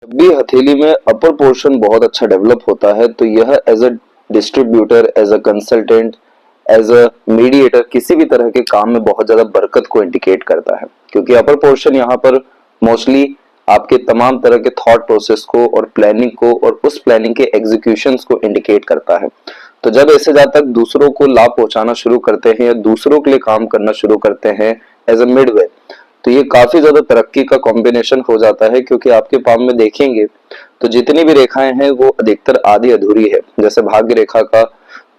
जब भी हथेली में अपर पोर्शन बहुत अच्छा डेवलप होता है तो यह as a distributor, as a consultant, as a mediator किसी भी तरह के काम में बहुत ज्यादा बरकत को इंडिकेट करता है, क्योंकि अपर पोर्शन यहाँ पर मोस्टली आपके तमाम तरह के थॉट प्रोसेस को और प्लानिंग को और उस प्लानिंग के एग्जीक्यूशंस को इंडिकेट करता है। तो जब ऐसे जातक दूसरों को लाभ पहुंचाना शुरू करते हैं या दूसरों के लिए काम करना शुरू करते हैं एज अ मिडवे, तो ये काफी ज्यादा तरक्की का कॉम्बिनेशन हो जाता है, क्योंकि आपके पाम में देखेंगे तो जितनी भी रेखाएं हैं वो अधिकतर आधी अधूरी है, जैसे भाग्य रेखा का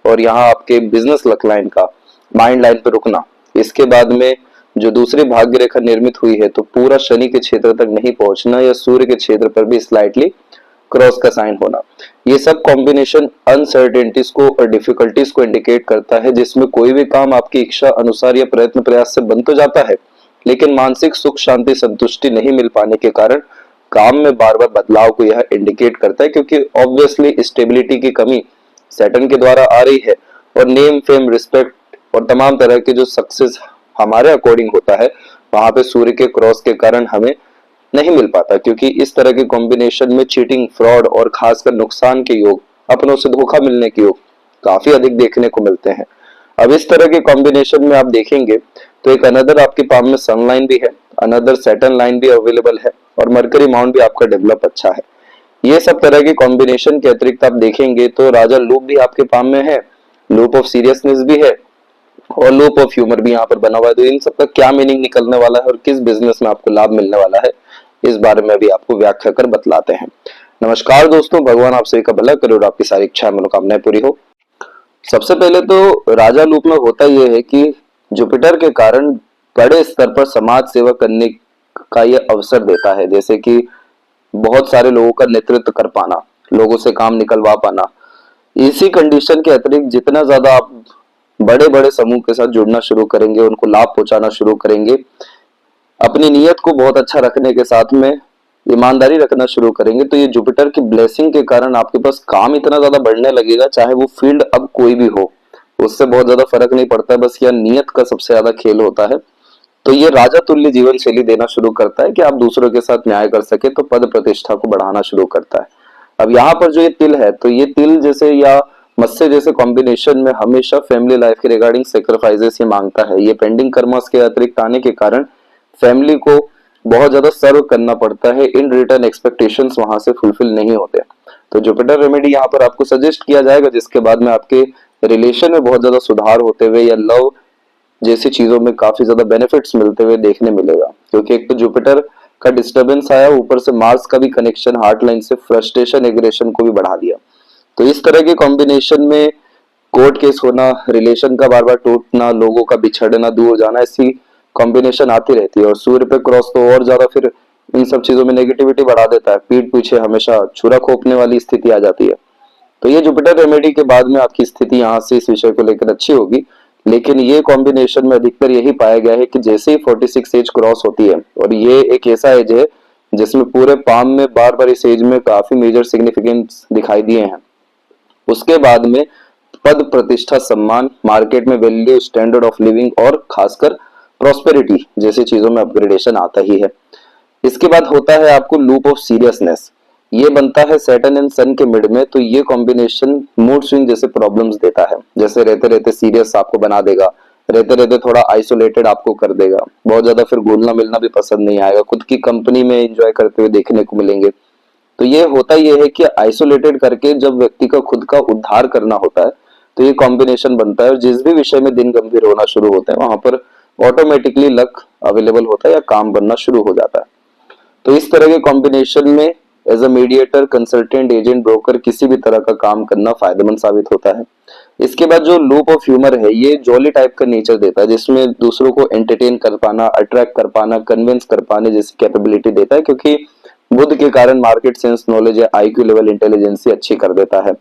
और यहाँ आपके बिजनेस लक लाइन का माइंड लाइन पर रुकना। इसके बाद में जो दूसरी भाग्य रेखा निर्मित हुई है तो पूरा शनि के क्षेत्र तक नहीं पहुंचना या सूर्य के क्षेत्र पर भी स्लाइटली क्रॉस का साइन होना, ये सब कॉम्बिनेशन अनसर्टेनिटीज को और डिफिकल्टीज को इंडिकेट करता है, जिसमें कोई भी काम आपकी इच्छा अनुसार या प्रयत्न प्रयास से बन तो जाता है, लेकिन मानसिक सुख शांति संतुष्टि नहीं मिल पाने के कारण काम में बार बार बदलाव को यह इंडिकेट करता है, क्योंकि ऑब्वियसली स्टेबिलिटी की कमी सैटर्न के द्वारा आ रही है और नेम फेम रिस्पेक्ट और तमाम तरह के जो सक्सेस हमारे अकॉर्डिंग होता है वहां पे सूर्य के क्रॉस के कारण हमें नहीं मिल पाता, क्योंकि इस तरह के कॉम्बिनेशन में चीटिंग, फ्रॉड और खासकर नुकसान के योग, अपनों से धोखा मिलने के योग काफी अधिक देखने को मिलते हैं। अब इस तरह के कॉम्बिनेशन में आप देखेंगे तो एक अनदर आपके पाम में सन लाइन भी है, अनदर सैटर्न लाइन भी अवेलेबल है और मरकरी माउंट भी आपका डेवलप अच्छा है। ये सब तरह के कॉम्बिनेशन के अतिरिक्त आप देखेंगे तो राजा लूप भी आपके पाम में है, लूप ऑफ सीरियसनेस भी है और लूप ऑफ ह्यूमर भी यहाँ पर बना हुआ है। तो इन सब का क्या मीनिंग निकलने वाला है और किस बिजनेस में आपको लाभ मिलने वाला है, इस बारे में भी आपको व्याख्या कर बतलाते हैं। नमस्कार दोस्तों, भगवान आप सभी का भला करे और आपकी सारी इच्छाएं मनोकामनाएं पूरी हो। सबसे पहले तो राजा लूप में होता यह है कि जुपिटर के कारण बड़े स्तर पर समाज सेवा करने का यह अवसर देता है, जैसे कि बहुत सारे लोगों का नेतृत्व कर पाना, लोगों से काम निकलवा पाना। इसी कंडीशन के अतिरिक्त जितना ज्यादा आप बड़े बड़े समूह के साथ जुड़ना शुरू करेंगे, उनको लाभ पहुंचाना शुरू करेंगे, अपनी नीयत को बहुत अच्छा रखने के साथ में ईमानदारी रखना शुरू करेंगे, तो ये जुपिटर की ब्लेसिंग के कारण आपके पास काम इतना ज्यादा बढ़ने लगेगा, चाहे वो फील्ड अब कोई भी हो उससे बहुत ज्यादा फर्क नहीं पड़ता, बस यह नियत का सबसे ज्यादा खेल होता है। तो ये राजा तुल्य जीवन शैली देना शुरू करता है कि आप दूसरों के साथ न्याय कर सके, तो पद प्रतिष्ठा को बढ़ाना शुरू करता है। अब यहाँ पर जो ये तिल है, तो ये तिल जैसे या मत्स्य जैसे कॉम्बिनेशन में हमेशा फैमिली लाइफ के रिगार्डिंग सेक्रीफाइसेस ये मांगता है। ये पेंडिंग कर्मस के अतिरिक्त आने के कारण फैमिली को बहुत ज्यादा सर्व करना पड़ता है, इन रिटर्न एक्सपेक्टेशंस वहां से फुलफिल नहीं होते। तो जुपिटर रेमेडी यहाँ पर आपको सजेस्ट किया जाएगा, जिसके बाद में आपके रिलेशन में बहुत ज्यादा सुधार होते हुए या लव जैसी चीजों में काफी ज्यादा बेनिफिट्स मिलते हुए देखने मिलेगा, क्योंकि एक तो जुपिटर का डिस्टर्बेंस आया, ऊपर से मार्स का भी कनेक्शन हार्ट लाइन से फ्रस्ट्रेशन एग्रेशन को भी बढ़ा दिया। तो इस तरह के कॉम्बिनेशन में कोर्ट केस होना, रिलेशन का बार बार टूटना, लोगों का बिछड़ना, दूर जाना, ऐसी कॉम्बिनेशन आती रहती है। और सूर्य पे क्रॉस तो और ज्यादा फिर इन सब चीजों में नेगेटिविटी बढ़ा देता है, पीठ पीछे हमेशा छुरा खोपने वाली स्थिति आ जाती है। तो ये जुपिटर रेमेडी के बाद में आपकी स्थिति यहाँ से इस विषय को लेकर अच्छी होगी, लेकिन ये कॉम्बिनेशन में अधिकतर यही पाया गया है कि जैसे ही 46 एज क्रॉस होती है, और ये एक ऐसा एज है जिसमें पूरे पाम में बार बार इस एज में काफी मेजर सिग्निफिकेंस दिखाई दिए हैं, उसके बाद में पद प्रतिष्ठा, सम्मान, मार्केट में वैल्यू, स्टैंडर्ड ऑफ लिविंग और खासकर प्रॉस्पेरिटी जैसी चीजों में अपग्रेडेशन आता ही है। इसके बाद होता है आपको लूप ऑफ सीरियसनेस, ये बनता है सैटर्न एंड सन के मिड में। तो ये कॉम्बिनेशन मूड स्विंग जैसे प्रॉब्लम्स देता है, जैसे रहते रहते सीरियस आपको बना देगा, रहते रहते थोड़ा आइसोलेटेड आपको कर देगा, बहुत ज्यादा फिर घुलना मिलना भी पसंद नहीं आएगा, खुद की कंपनी में एंजॉय करते हुए देखने को मिलेंगे। तो ये होता ये है कि आइसोलेटेड करके जब व्यक्ति का खुद का उद्धार करना होता है तो ये कॉम्बिनेशन बनता है, और जिस भी विषय में दिन गंभीर होना शुरू होते हैं वहां पर ऑटोमेटिकली लक अवेलेबल होता है या काम बनना शुरू हो जाता है। तो इस तरह के कॉम्बिनेशन में as a mediator, consultant, agent, broker किसी भी तरह का काम करना फायदेमंद साबित होता है। इसके बाद जो लूप ऑफ ह्यूमर है, ये जॉली टाइप का नेचर देता है, जिसमें दूसरों को एंटरटेन कर पाना, अट्रैक्ट कर पाना, कन्विंस कर पाने जैसी कैपेबिलिटी देता है, क्योंकि बुद्ध के कारण मार्केट सेंस, नॉलेज या आईक्यू लेवल इंटेलिजेंसी अच्छी कर देता है।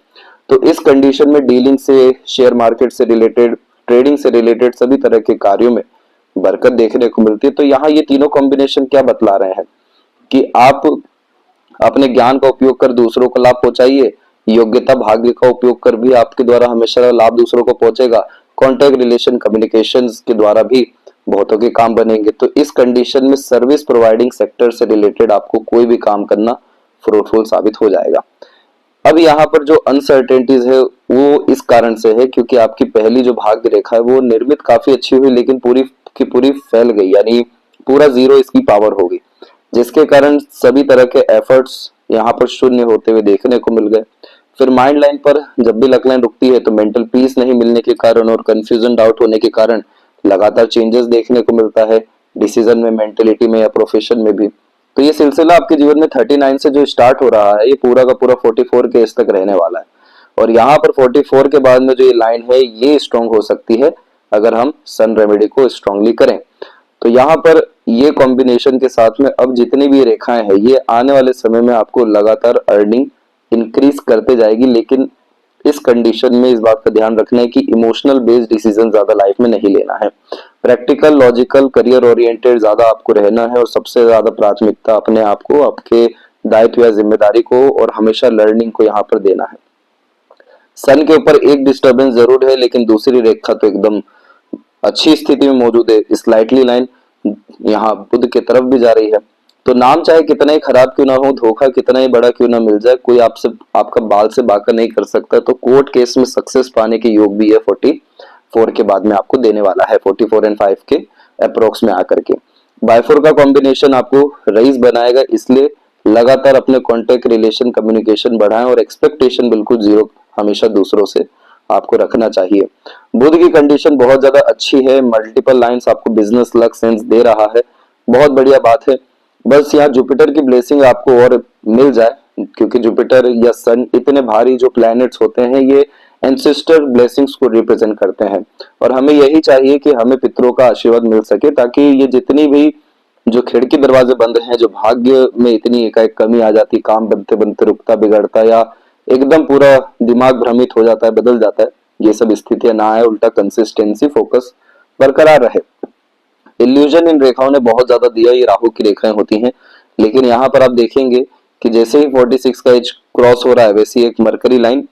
तो इस कंडीशन में डीलिंग से, शेयर मार्केट से रिलेटेड, ट्रेडिंग से रिलेटेड सभी तरह के कार्यों में बरकत देखने को मिलती है। तो यहाँ ये तीनों कॉम्बिनेशन क्या बतला रहे हैं कि आप अपने ज्ञान का उपयोग कर दूसरों को लाभ पहुंचाइए, योग्यता भाग्य का उपयोग कर भी आपके द्वारा हमेशा लाभ दूसरों को पहुंचेगा, कॉन्टैक्ट, रिलेशन, कम्युनिकेशंस के द्वारा भी बहुतों के काम बनेंगे। तो इस कंडीशन में सर्विस प्रोवाइडिंग सेक्टर से रिलेटेड आपको कोई भी काम करना फ्रूटफुल साबित हो जाएगा। अब यहाँ पर जो अनसर्टेनिटीज है वो इस कारण से है क्योंकि आपकी पहली जो भाग्य रेखा है वो निर्मित काफी अच्छी हुई लेकिन पूरी की पूरी फैल गई, यानी पूरा जीरो इसकी पावर होगी, जिसके कारण सभी तरह के एफर्ट्स यहाँ पर शून्य होते हुए देखने को मिल गए। फिर माइंड लाइन पर जब भी लक लाइन रुकती है तो मेंटल पीस नहीं मिलने के कारण और कंफ्यूजन डाउट होने के कारण लगातार चेंजेस देखने को मिलता है डिसीजन में, मेंटेलिटी में या प्रोफेशन में भी। तो ये सिलसिला आपके जीवन में 39 से जो स्टार्ट हो रहा है ये पूरा का पूरा 44 के एज तक रहने वाला है। और यहाँ पर 44 के बाद में जो ये लाइन है ये स्ट्रॉन्ग हो सकती है अगर हम सन रेमेडी को स्ट्रांगली करें। तो यहाँ पर ये कॉम्बिनेशन के साथ में अब जितनी भी रेखाएं हैं ये आने वाले समय में आपको लगातार अर्निंग इंक्रीज करते जाएगी, लेकिन इस कंडीशन में इस बात का ध्यान रखना है कि इमोशनल बेस्ड डिसीजन ज्यादा लाइफ में नहीं लेना है। प्रैक्टिकल, लॉजिकल, करियर ओरिएंटेड ज्यादा आपको रहना है और सबसे ज्यादा प्राथमिकता अपने आप को, आपके दायित्व या जिम्मेदारी को और हमेशा लर्निंग को यहाँ पर देना है। सन के ऊपर एक डिस्टर्बेंस जरूर है लेकिन दूसरी रेखा तो एकदम अच्छी स्थिति में मौजूद है। स्लाइटली लाइन यहाँ बुध की तरफ भी जा रही है। तो नाम चाहे कितना ही खराब क्यों ना हो, धोखा कितना ही बड़ा क्यों ना मिल जाए, कोई आपसे आपका बाल से बाका नहीं कर सकता। तो कोर्ट केस में सक्सेस पाने के योग भी है 44 के बाद में आपको देने वाला है, 44 और 5 के अप्रोक्स में आकर के। बाय4 का कॉम्बिनेशन आपको रईस बनाएगा, इसलिए लगातार अपने कॉन्टेक्ट, रिलेशन, कम्युनिकेशन बढ़ाएं और एक्सपेक्टेशन बिल्कुल जीरो हमेशा दूसरों से आपको रखना चाहिए। बुध की कंडीशन बहुत ज्यादा अच्छी है, मल्टीपल लाइंस आपको बिजनेस लक सेंस दे रहा है, बहुत बढ़िया बात है। बस यहाँ जुपिटर की ब्लेसिंग आपको और मिल जाए, क्योंकि जुपिटर या सन इतने भारी जो प्लैनेट्स होते हैं ये एंसेस्टर ब्लेसिंग्स को रिप्रेजेंट करते हैं और हमें यही चाहिए कि हमें पितरों का आशीर्वाद मिल सके ताकि ये जितनी भी जो खिड़की दरवाजे बंद हैं, जो भाग्य में इतनी एकाएक कमी आ जाती, काम बनते बनते रुकता, बिगड़ता या एकदम पूरा दिमाग भ्रमित हो जाता है, बदल जाता है, ये सब स्थितियां ना आए, उल्टा कंसिस्टेंसी, फोकस बरकरार रहे। इल्यूजन इन रेखाओं ने बहुत ज्यादा दिया, ये राहु की रेखाएं होती हैं, लेकिन यहाँ पर आप देखेंगे कि जैसे ही 46 का एज क्रॉस हो रहा है वैसे ही एक मरकरी लाइन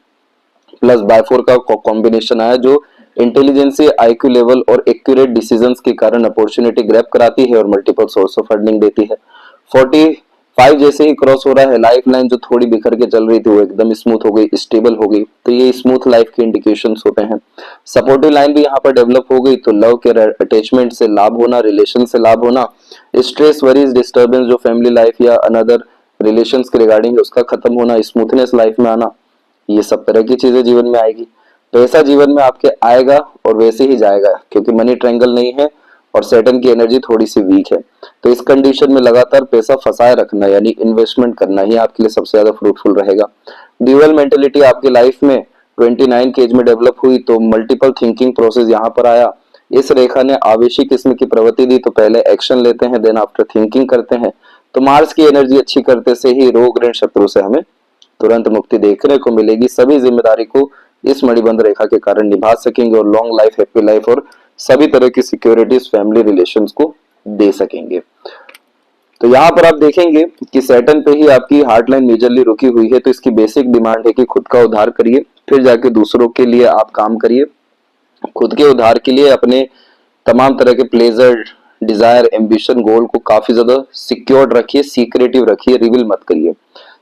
प्लस बाय4 का कॉम्बिनेशन आया जो इंटेलिजेंसी, आईक्यू लेवल और एक्यूरेट डिसीजंस के कारण अपॉर्चुनिटी ग्रैब कराती है और मल्टीपल सोर्स ऑफ अर्निंग देती है। 45 जैसे ही क्रॉस हो रहा है, लाइफ लाइन जो थोड़ी बिखर के चल रही थी वो एकदम स्मूथ हो गई, स्टेबल हो गई, तो ये स्मूथ लाइफ के इंडिकेशंस होते हैं। सपोर्टिव लाइन भी यहाँ पर डेवलप हो गई, तो लव के अटैचमेंट से लाभ होना, रिलेशन से लाभ होना, स्ट्रेस, वरीज, डिस्टर्बेंस जो फैमिली लाइफ या अनदर रिलेशंस के रिगार्डिंग उसका खत्म होना, स्मूथनेस लाइफ में आना, ये सब तरह की चीजें जीवन में आएगी। पैसा जीवन में आपके आएगा और वैसे ही जाएगा क्योंकि मनी ट्रायंगल नहीं है और सैटर्न की एनर्जी थोड़ी सी वीक है। तो इस कंडीशन में लगातार पैसा फंसाए रखना यानी इन्वेस्टमेंट करना ही आपके लिए सबसे ज्यादा फ्रूटफुल रहेगा। ड्यूअल मेंटेलिटी आपकी लाइफ में 29 के एज में डेवलप हुई तो मल्टीपल थिंकिंग प्रोसेस यहाँ पर आया। इस रेखा ने आवेशी किस्म की प्रवृत्ति दी, तो पहले एक्शन लेते हैं, देन आफ्टर थिंकिंग करते हैं। तो मार्स की एनर्जी अच्छी करते से ही रोग, ऋण, शत्रु से हमें तुरंत मुक्ति देखने को मिलेगी। सभी जिम्मेदारी को इस मणिबंध रेखा के कारण निभा सकेंगे और लॉन्ग लाइफ, हैप्पी लाइफ और सभी तरह की सिक्योरिटीज फैमिली रिलेशंस को दे सकेंगे। तो यहाँ पर आप देखेंगे कि सैटर्न पे ही आपकी हार्ट लाइन मेजरली रुकी हुई है, तो इसकी बेसिक डिमांड है कि खुद का उद्धार करिए, फिर जाके दूसरों के लिए आप काम करिए। खुद के उद्धार के लिए अपने तमाम तरह के प्लेजर, डिजायर, एम्बिशन, गोल को काफी ज्यादा सिक्योर्ड रखिए, सीक्रेटिव रखिए, रिवील मत करिए।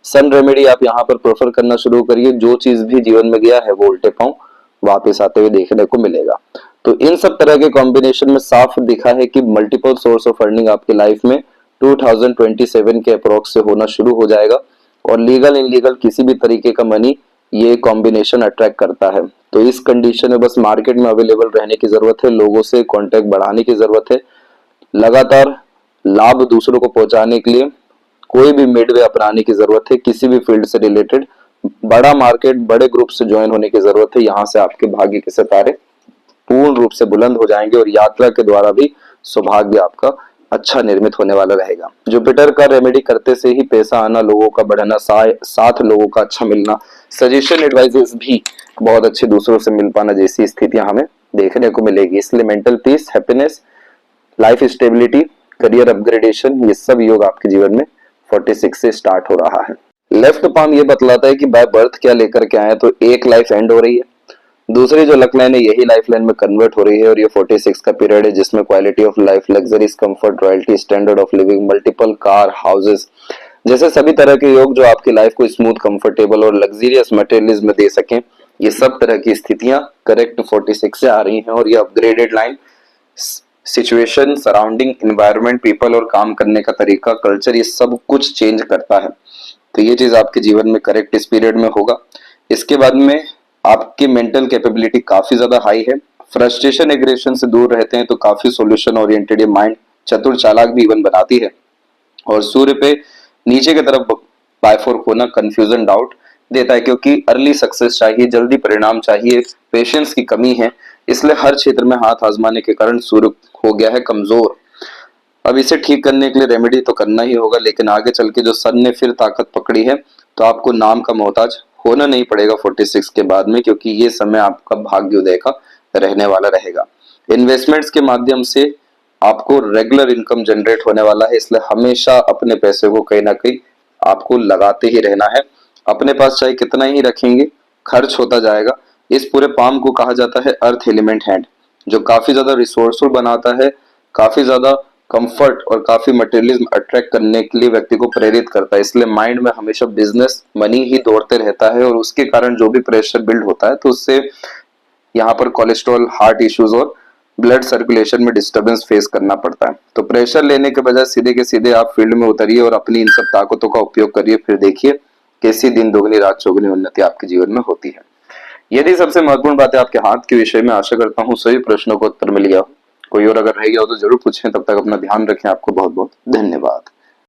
सन रेमेडी आप यहाँ पर प्रेफर करना शुरू करिए, जो चीज भी जीवन में गया है वो उल्टे पांव वापस आते हुए देखने को मिलेगा। तो इन सब तरह के कॉम्बिनेशन में साफ दिखा है कि मल्टीपल सोर्स ऑफ अर्निंग आपकी लाइफ में 2027 के अप्रोक्स से होना शुरू हो जाएगा और लीगल इनलीगल किसी भी तरीके का मनी ये कॉम्बिनेशन अट्रैक्ट करता है। तो इस कंडीशन में बस मार्केट में अवेलेबल रहने की जरूरत है, लोगों से कॉन्टेक्ट बढ़ाने की जरूरत है, लगातार लाभ दूसरों को पहुंचाने के लिए कोई भी मिडवे अपनाने की जरूरत है, किसी भी फील्ड से रिलेटेड बड़ा मार्केट, बड़े ग्रुप से ज्वाइन होने की जरूरत है। यहाँ से आपके भाग्य के सितारे पूर्ण रूप से बुलंद हो जाएंगे और यात्रा के द्वारा भी सौभाग्य आपका अच्छा निर्मित होने वाला रहेगा। जुपिटर का रेमेडी करते से ही पैसा आना, लोगों का बढ़ना, साथ लोगों का अच्छा मिलना, सजेशन एडवाइजेस भी बहुत अच्छे दूसरों से मिल पाना जैसी स्थितियां हमें देखने को मिलेगी। इसलिए mental peace, happiness, life stability, career upgradation, ये सब योग आपके जीवन में 46 से स्टार्ट हो रहा है। लेफ्ट पाम ये बतलाता है कि बाय बर्थ क्या लेकर के आए, तो एक लाइफ एंड हो रही है, दूसरी जो लक लाइन है यही लाइफ लाइन में कन्वर्ट हो रही है और ये 46 का पीरियड है जिसमें quality of life, luxuries, comfort, royalty, standard of living, multiple car, houses, जैसे सभी तरह के योग जो आपकी लाइफ को स्मूथ, कंफर्टेबल और लग्जरियस मटेरियलिज्म में दे सकें, ये सब तरह की स्थितियां करेक्ट 46 से आ रही हैं। और ये upgraded line situation, surrounding, environment, people और काम करने का तरीका, कल्चर, ये सब कुछ चेंज करता है। तो ये चीज आपके जीवन में करेक्ट इस पीरियड में होगा। इसके बाद में आपकी मेंटल कैपेबिलिटी काफी ज्यादा हाई है। फ्रस्ट्रेशन, एग्रेशन से दूर रहते हैं तो काफी सॉल्यूशन ओरिएंटेड ये माइंड चतुर चालाक भी इवन बनाती है। और सूर्य पे नीचे की तरफ बायफोर्क होना कंफ्यूजन, डाउट देता है, क्योंकि अर्ली सक्सेस चाहिए, जल्दी परिणाम चाहिए, पेशेंस की कमी है, इसलिए हर क्षेत्र में हाथ आजमाने के कारण सूर्य हो गया है कमजोर। अब इसे ठीक करने के लिए रेमेडी तो करना ही होगा, लेकिन आगे चल के जो सन ने फिर ताकत पकड़ी है तो आपको नाम का मोहताज होना नहीं पड़ेगा 46 के बाद में, क्योंकि ये समय आपका भाग्योदय का रहने वाला रहेगा। इन्वेस्टमेंट्स के माध्यम से आपको रेगुलर इनकम जनरेट होने वाला है, इसलिए हमेशा अपने पैसे को कहीं ना कहीं आपको लगाते ही रहना है। अपने पास चाहे कितना ही रखेंगे, खर्च होता जाएगा। इस पूरे पाम को कहा जाता है अर्थ एलिमेंट हैंड, जो काफी ज्यादा रिसोर्सफुल बनाता है, काफी ज्यादा कंफर्ट और काफी मटेरियलिज्म अट्रैक्ट करने के लिए व्यक्ति को प्रेरित करता है। इसलिए माइंड में हमेशा बिजनेस मनी ही दौड़ते रहता है, और उसके कारण जो भी प्रेशर बिल्ड होता है तो उससे यहाँ पर कोलेस्ट्रॉल, हार्ट इश्यूज और ब्लड सर्कुलेशन में डिस्टरबेंस फेस करना पड़ता है। तो प्रेशर लेने के बजाय सीधे के सीधे आप फील्ड में उतरिए और अपनी इन सब ताकतों का उपयोग करिए, फिर देखिए कैसी दिन दोगुनी रात चौगुनी उन्नति आपके जीवन में होती है। यदि सबसे महत्वपूर्ण बातें आपके हाथ के विषय में, आशा करता हूँ सभी प्रश्नों को उत्तर मिल गया हो। कोई और अगर रह गया हो तो जरूर पूछें। तब तक अपना ध्यान रखें। आपको बहुत बहुत धन्यवाद।